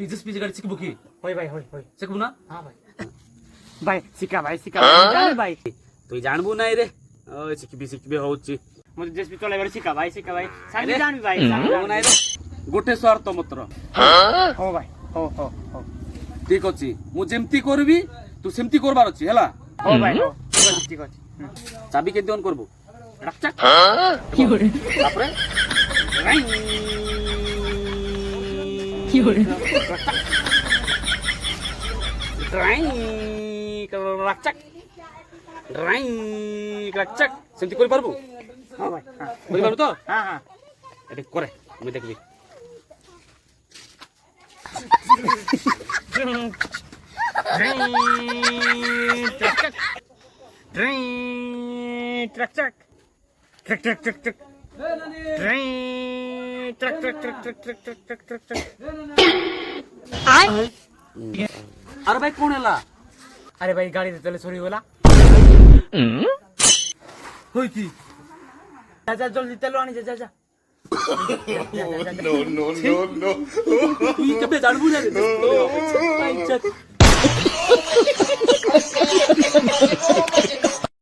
তুই জেসপি গাড়ি শিখবো কি? হয় ভাই হয় শিখবো না? হ্যাঁ ভাই ভাই শিখা জানে ভাই তুই জানবো না রে। ওই শিখবি হচ্ছে মতে জেসপি চলে এবারে শিখা ভাই সামনে জানবি ভাই জানবো না রে। গোটে স্বার্থ মাত্র। হো ভাই হো ঠিক ଅଛି ମୁଁ ଯେମିତି କରିବି ତୁ ସେମିତି করবার ଅଛି ହେଲା। হো ভাই হো ঠিক আছে চাবি কেমতি অন করবো? রাখচাক কি করে তারপরে কি করে রাখচাক রাখচাক সেমতি করে পারবো? হ্যাঁ ভাই করে পারবো তো? হ্যাঁ এটা করে আমি দেখবি। আরে ভাই কোন এলা? আরে ভাই গাড়িতে তেলে ছড়ি গলা হই কি? যা জলদি তেল আনি যা তুই কবে জানবো না রে?